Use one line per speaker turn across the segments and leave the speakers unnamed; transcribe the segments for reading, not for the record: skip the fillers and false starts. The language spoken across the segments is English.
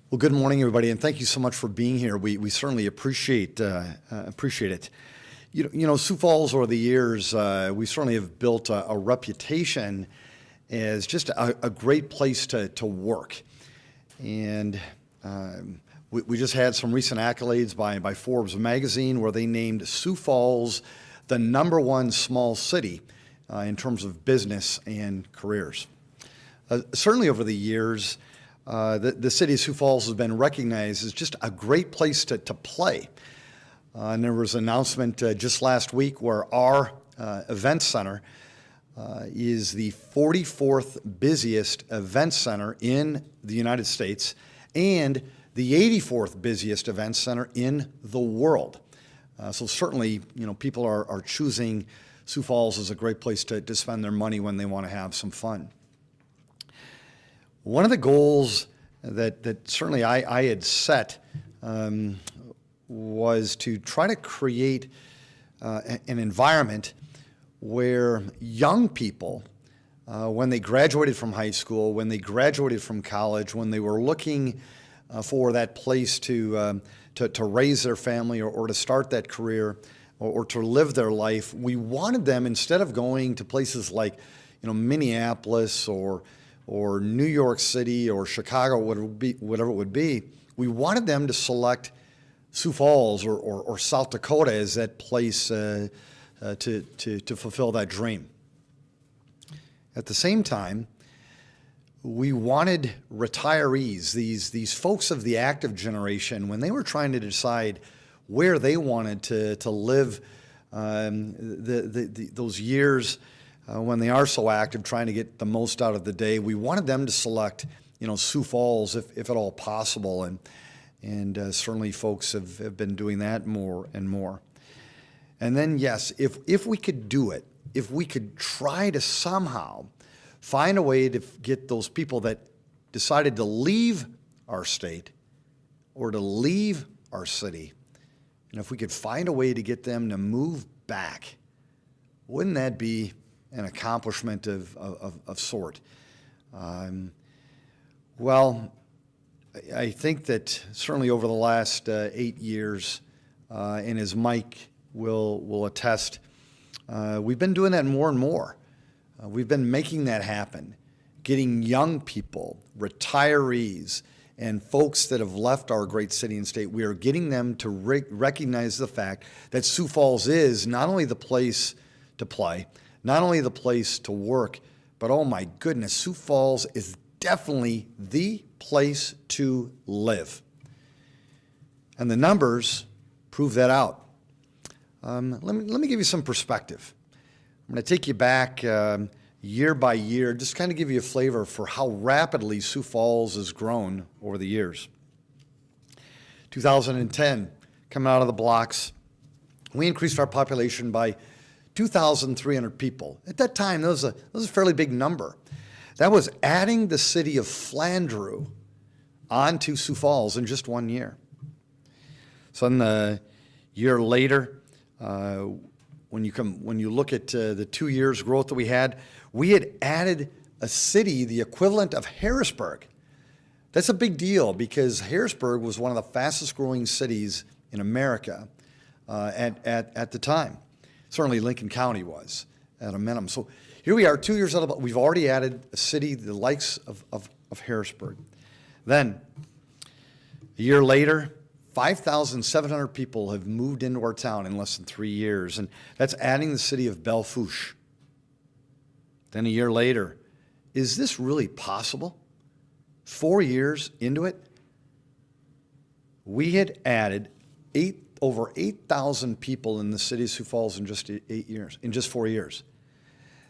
Well, good morning, everybody, and thank you so much for being here. We certainly appreciate it. You know, Sioux Falls over the years, we certainly have built a reputation as just a great place to work. And we just had some recent accolades by Forbes magazine where they named Sioux Falls the #1 small city in terms of business and careers. Certainly over the years, the city of Sioux Falls has been recognized as just a great place to play. And there was an announcement just last week where our event center is the 44th busiest event center in the United States and the 84th busiest event center in the world. So certainly, you know, people are choosing Sioux Falls as a great place to spend their money when they want to have some fun. One of the goals that certainly I had set was to try to create an environment where young people, when they graduated from high school, when they graduated from college, when they were looking for that place to raise their family or to start that career or to live their life, we wanted them, instead of going to places like, you know, Minneapolis or New York City or Chicago, whatever it would be, we wanted them to select Sioux Falls or South Dakota as that place to fulfill that dream. At the same time, we wanted retirees, these folks of the active generation, when they were trying to decide where they wanted to live those years when they are so active, trying to get the most out of the day, we wanted them to select, you know, Sioux Falls if at all possible, and certainly folks have been doing that more and more. And then yes, if we could do it, if we could try to somehow find a way to get those people that decided to leave our state or to leave our city, and if we could find a way to get them to move back, wouldn't that be an accomplishment of sort? Well, I think that certainly over the last 8 years, and as Mike will attest, we've been doing that more and more. We've been making that happen, getting young people, retirees, and folks that have left our great city and state. We are getting them to recognize the fact that Sioux Falls is not only the place to play, not only the place to work, but oh my goodness, Sioux Falls is definitely the place to live. And the numbers prove that out. Let me give you some perspective. I'm going to take you back year by year, just kind of give you a flavor for how rapidly Sioux Falls has grown over the years. 2010, coming out of the blocks, we increased our population by 2,300 people. At that time, that was a fairly big number. That was adding the city of Flandreau onto Sioux Falls in just 1 year. So then a year later, when you look at the 2 years growth that we had added a city the equivalent of Harrisburg. That's a big deal because Harrisburg was one of the fastest growing cities in America at the time. Certainly Lincoln County was at a minimum. So here we are 2 years out of, we've already added a city the likes of Harrisburg. Then a year later, 5,700 people have moved into our town in less than 3 years, and that's adding the city of Belle Fourche. Then a year later, is this really possible? 4 years into it, we had added over 8,000 people in the city of Sioux Falls in just 8 years, in just 4 years.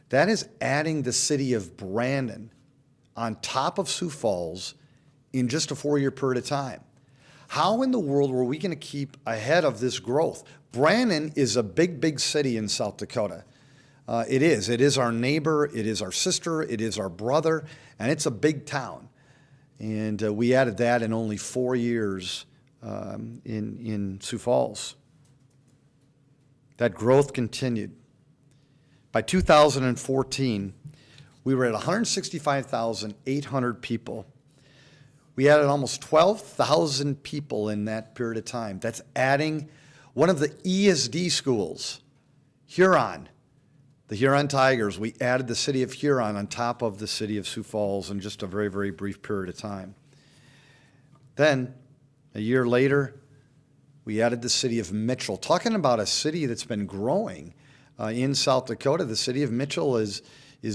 That is adding the city of Brandon on top of Sioux Falls in just a 4-year period of time. How in the world were we going to keep ahead of this growth? Brandon is a big, big city in South Dakota. It is. It is our neighbor. It is our sister. It is our brother. And it's a big town. And we added that in only 4 years in Sioux Falls. That growth continued. By 2014, we were at 165,800 people. We added almost 12,000 people in that period of time. That's adding one of the ESD schools, Huron, the Huron Tigers. We added the city of Huron on top of the city of Sioux Falls in just a very, very brief period of time. Then, a year later, we added the city of Mitchell. Talking about a city that's been growing in South Dakota, the city of Mitchell is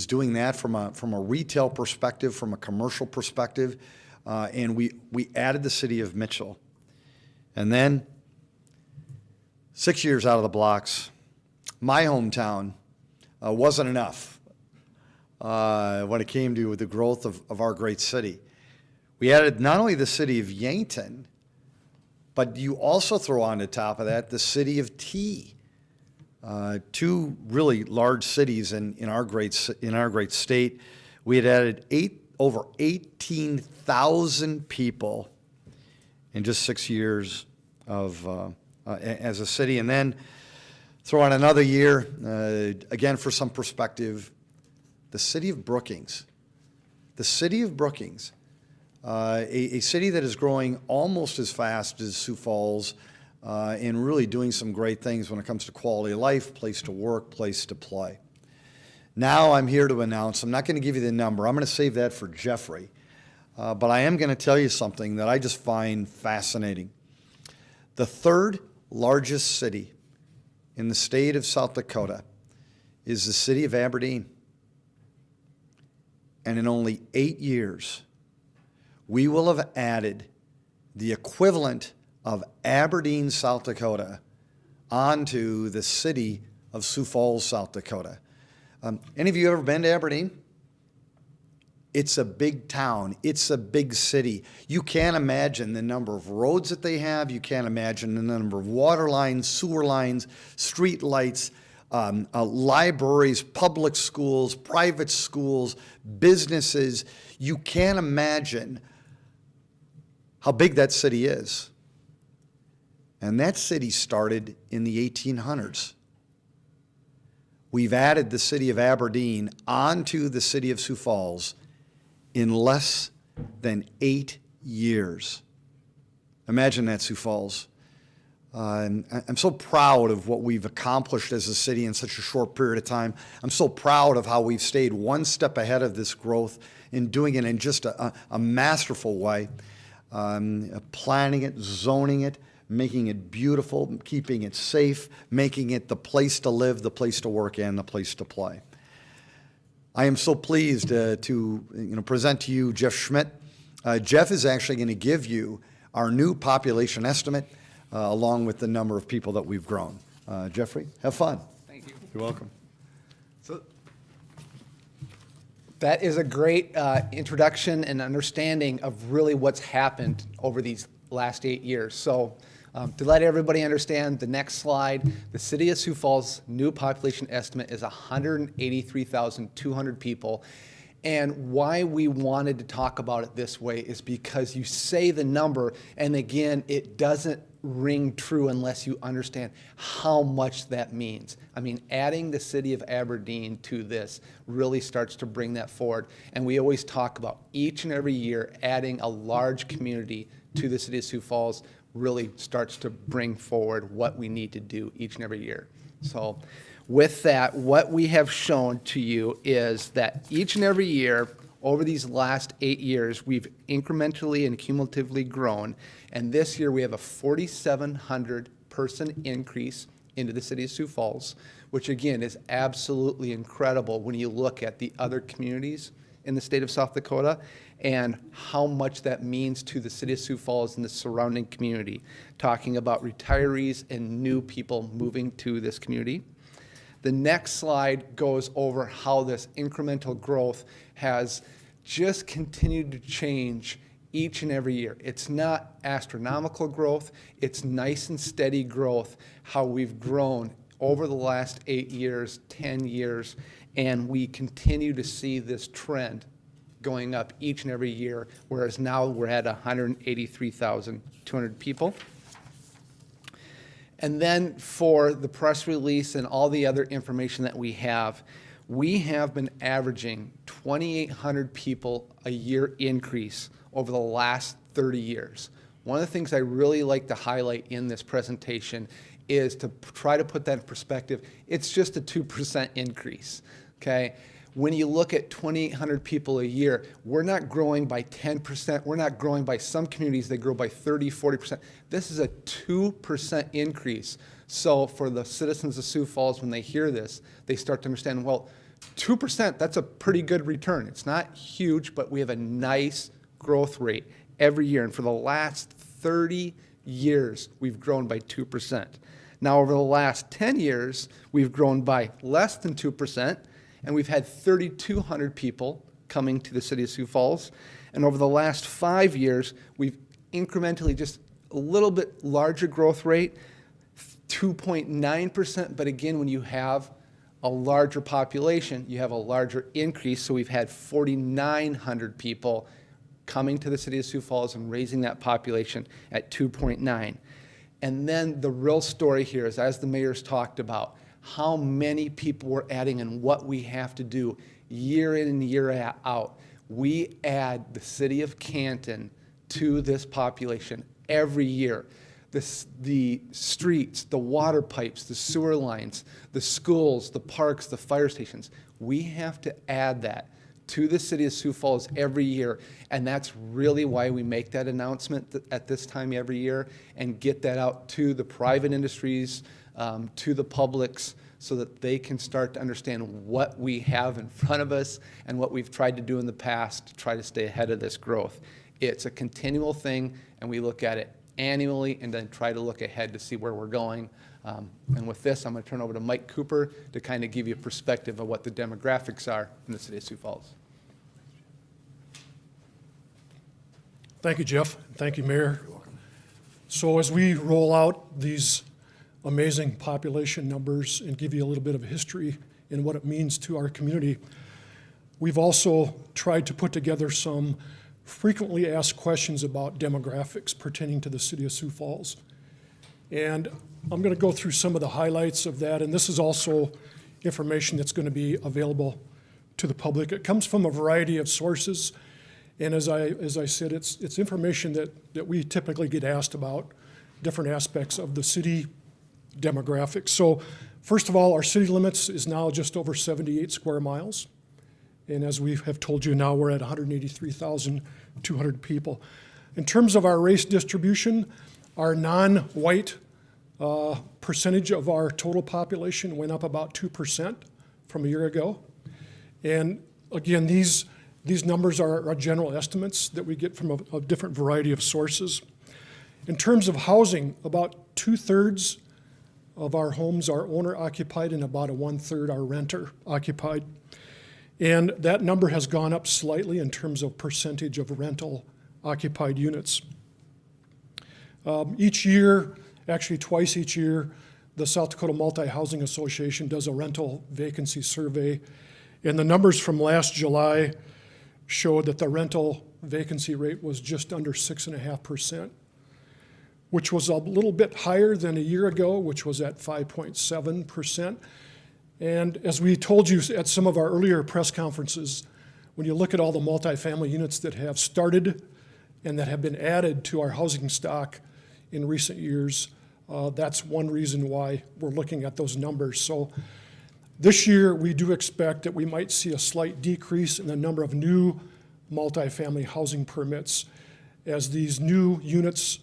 doing that from a retail perspective, from a commercial perspective, and we added the city of Mitchell. And then, 6 years out of the blocks, my hometown wasn't enough when it came to the growth of our great city. We added not only the city of Yankton, but you also throw on the top of that the city of T. Two really large cities in our great state. We had added over 18,000 people in just 6 years as a city. And then throw on another year, again for some perspective, the city of Brookings. The city of Brookings, a city that is growing almost as fast as Sioux Falls and really doing some great things when it comes to quality of life, place to work, place to play. Now I'm here to announce, I'm not going to give you the number, I'm going to save that for Jeffrey, but I am going to tell you something that I just find fascinating. The third largest city in the state of South Dakota is the city of Aberdeen. And in only 8 years, we will have added the equivalent of Aberdeen, South Dakota, onto the city of Sioux Falls, South Dakota. Any of you ever been to Aberdeen? It's a big town. It's a big city. You can't imagine the number of roads that they have. You can't imagine the number of water lines, sewer lines, street lights, libraries, public schools, private schools, businesses. You can't imagine how big that city is. And that city started in the 1800s. We've added the city of Aberdeen onto the city of Sioux Falls in less than 8 years. Imagine that, Sioux Falls. I'm so proud of what we've accomplished as a city in such a short period of time. I'm so proud of how we've stayed one step ahead of this growth in doing it in just a masterful way. Planning it, zoning it, making it beautiful, keeping it safe, making it the place to live, the place to work, and the place to play. I am so pleased to present to you Jeff Schmidt. Jeff is actually going to give you our new population estimate along with the number of people that we've grown. Jeffrey, have fun.
Thank you.
You're welcome.
So that is a great introduction and understanding of really what's happened over these last 8 years. So to let everybody understand, the next slide, the city of Sioux Falls' new population estimate is 183,200 people. And why we wanted to talk about it this way is because you say the number, and again, it doesn't ring true unless you understand how much that means. I mean, adding the city of Aberdeen to this really starts to bring that forward. And we always talk about each and every year adding a large community to the city of Sioux Falls really starts to bring forward what we need to do each and every year. So with that, what we have shown to you is that each and every year over these last 8 years, we've incrementally and cumulatively grown. And this year we have a 4,700 person increase into the city of Sioux Falls, which again is absolutely incredible when you look at the other communities in the state of South Dakota and how much that means to the city of Sioux Falls and the surrounding community, talking about retirees and new people moving to this community. The next slide goes over how this incremental growth has just continued to change each and every year. It's not astronomical growth, it's nice and steady growth, how we've grown over the last 8 years, 10 years, and we continue to see this trend going up each and every year, whereas now we're at 183,200 people. And then for the press release and all the other information that we have been averaging 2,800 people a year increase over the last 30 years. One of the things I really like to highlight in this presentation is to try to put that in perspective. It's just a 2% increase, okay? When you look at 2,800 people a year, we're not growing by 10%. We're not growing by some communities, they grow by 30, 40%. This is a 2% increase. So for the citizens of Sioux Falls, when they hear this, they start to understand, well, 2%, that's a pretty good return. It's not huge, but we have a nice growth rate every year. And for the last 30 years, we've grown by 2%. Now, over the last 10 years, we've grown by less than 2%, and we've had 3,200 people coming to the city of Sioux Falls. And over the last 5 years, we've incrementally just a little bit larger growth rate, 2.9%. But again, when you have a larger population, you have a larger increase. So we've had 4,900 people coming to the city of Sioux Falls and raising that population at 2.9. And then the real story here is, as the mayor's talked about, how many people we're adding and what we have to do year in and year out. We add the city of Canton to this population every year. The streets, the water pipes, the sewer lines, the schools, the parks, the fire stations. We have to add that to the city of Sioux Falls every year, and that's really why we make that announcement at this time every year and get that out to the private industries, to the publics, so that they can start to understand what we have in front of us and what we've tried to do in the past to try to stay ahead of this growth. It's a continual thing, and we look at it annually and then try to look ahead to see where we're going. And with this, I'm going to turn over to Mike Cooper to kind of give you a perspective of what the demographics are in the city of Sioux Falls.
Thank you, Jeff. Thank you, Mayor. So as we roll out these amazing population numbers and give you a little bit of history and what it means to our community, we've also tried to put together some frequently asked questions about demographics pertaining to the city of Sioux Falls. And I'm going to go through some of the highlights of that, and this is also information that's going to be available to the public. It comes from a variety of sources, and as I said, it's information that we typically get asked about, different aspects of the city demographics. So first of all, our city limits is now just over 78 square miles. And as we have told you now, we're at 183,200 people. In terms of our race distribution, our non-white percentage of our total population went up about 2% from a year ago. And again, these numbers are general estimates that we get from a different variety of sources. In terms of housing, about 2/3 of our homes are owner occupied and about 1/3 are renter occupied. And that number has gone up slightly in terms of percentage of rental occupied units. Each year, actually twice each year, the South Dakota Multi-Housing Association does a rental vacancy survey. And the numbers from last July showed that the rental vacancy rate was just under 6.5%, which was a little bit higher than a year ago, which was at 5.7%. And as we told you at some of our earlier press conferences, when you look at all the multifamily units that have started and that have been added to our housing stock in recent years, that's one reason why we're looking at those numbers. So this year, we do expect that we might see a slight decrease in the number of new multifamily housing permits as these new units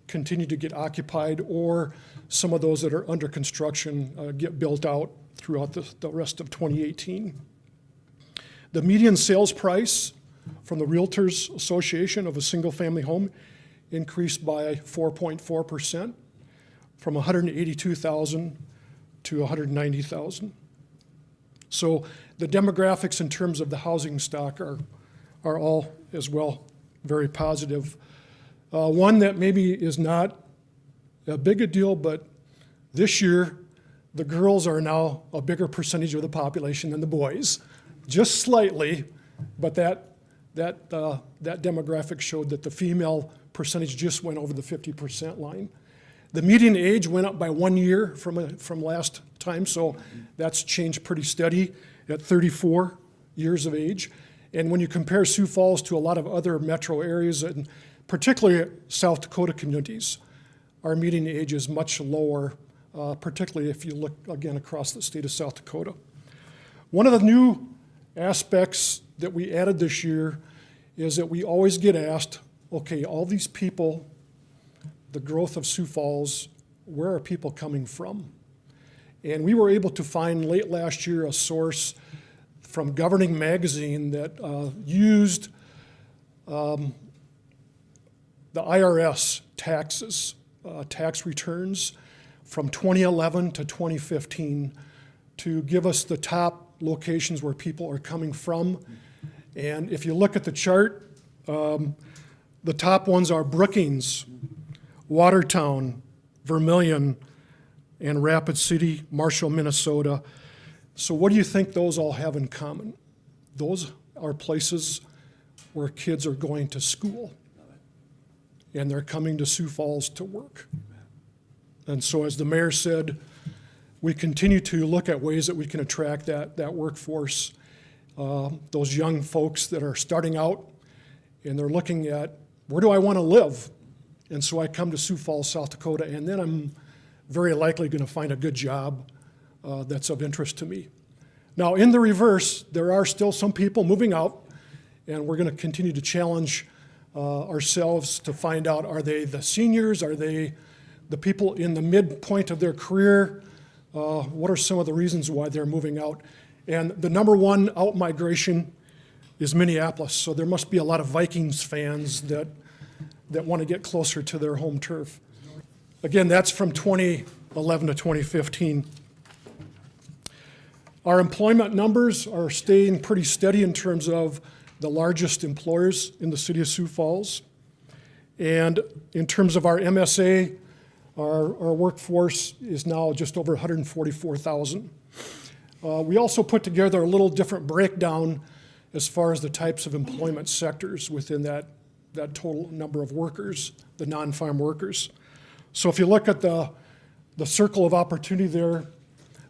continue to get occupied, or some of those that are under construction get built out throughout the rest of 2018. The median sales price from the Realtors Association of a single-family home increased by 4.4%, from $182,000 to $190,000. So the demographics in terms of the housing stock are all as well very positive. One that maybe is not a big a deal, but this year the girls are now a bigger percentage of the population than the boys, just slightly, but that demographic showed that the female percentage just went over the 50% line. The median age went up by 1 year from last time, so that's changed pretty steady at 34 years of age. And when you compare Sioux Falls to a lot of other metro areas, and particularly South Dakota communities, our median age is much lower, particularly if you look again across the state of South Dakota. One of the new aspects that we added this year is that we always get asked, okay, all these people, the growth of Sioux Falls, where are people coming from? And we were able to find late last year a source from Governing Magazine that used the IRS taxes, tax returns from 2011 to 2015 to give us the top locations where people are coming from. And if you look at the chart, the top ones are Brookings, Watertown, Vermilion, and Rapid City, Marshall, Minnesota. So what do you think those all have in common? Those are places where kids are going to school, and they're coming to Sioux Falls to work. And so as the mayor said, we continue to look at ways that we can attract that workforce, those young folks that are starting out, and they're looking at, where do I want to live? And so I come to Sioux Falls, South Dakota, and then I'm very likely going to find a good job that's of interest to me. Now, in the reverse, there are still some people moving out, and we're going to continue to challenge ourselves to find out, are they the seniors? Are they the people in the midpoint of their career? What are some of the reasons why they're moving out? And the number one out migration is Minneapolis, so there must be a lot of Vikings fans that want to get closer to their home turf. Again, that's from 2011 to 2015. Our employment numbers are staying pretty steady in terms of the largest employers in the city of Sioux Falls. And in terms of our MSA, our workforce is now just over 144,000. We also put together a little different breakdown as far as the types of employment sectors within that total number of workers, the non-farm workers. So if you look at the circle of opportunity there,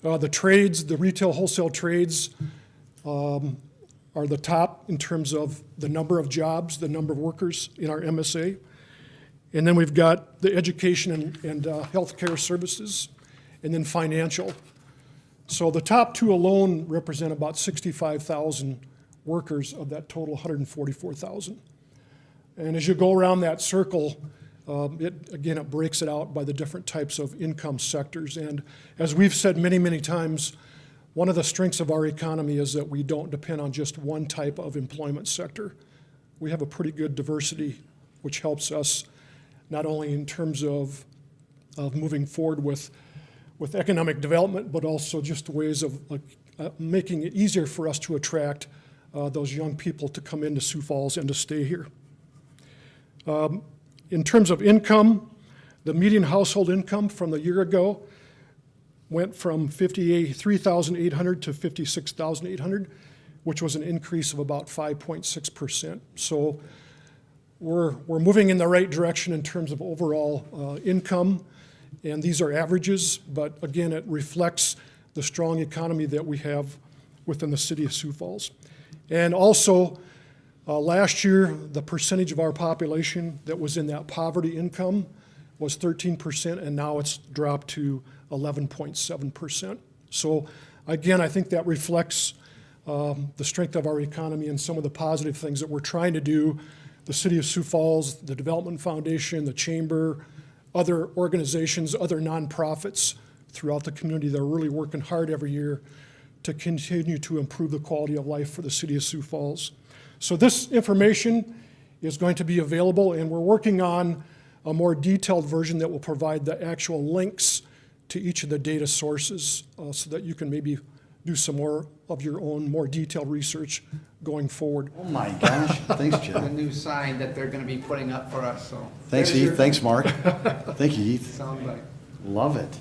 the trades, the retail wholesale trades are the top in terms of the number of jobs, the number of workers in our MSA. And then we've got the education and healthcare services, and then financial. So the top two alone represent about 65,000 workers of that total 144,000. And as you go around that circle, it breaks it out by the different types of income sectors. And as we've said many, many times, one of the strengths of our economy is that we don't depend on just one type of employment sector. We have a pretty good diversity, which helps us not only in terms of moving forward with economic development, but also just ways of making it easier for us to attract those young people to come into Sioux Falls and to stay here. In terms of income, the median household income from the year ago went from $53,800 to $56,800, which was an increase of about 5.6%. So we're moving in the right direction in terms of overall income, and these are averages, but again, it reflects the strong economy that we have within the city of Sioux Falls. And also, last year, the percentage of our population that was in that poverty income was 13%, and now it's dropped to 11.7%. So again, I think that reflects the strength of our economy and some of the positive things that we're trying to do. The City of Sioux Falls, the Development Foundation, the Chamber, other organizations, other nonprofits throughout the community that are really working hard every year to continue to improve the quality of life for the City of Sioux Falls. So this information is going to be available, and we're working on a more detailed version that will provide the actual links to each of the data sources so that you can maybe do some more of your own more detailed research going forward.
Oh my gosh, thanks,
The
Jim.
new sign that they're gonna be putting up for us, so.
Thanks,
There's your
Heath, thanks, Mark. Thank you, Heath.
Soundbite.
Love it.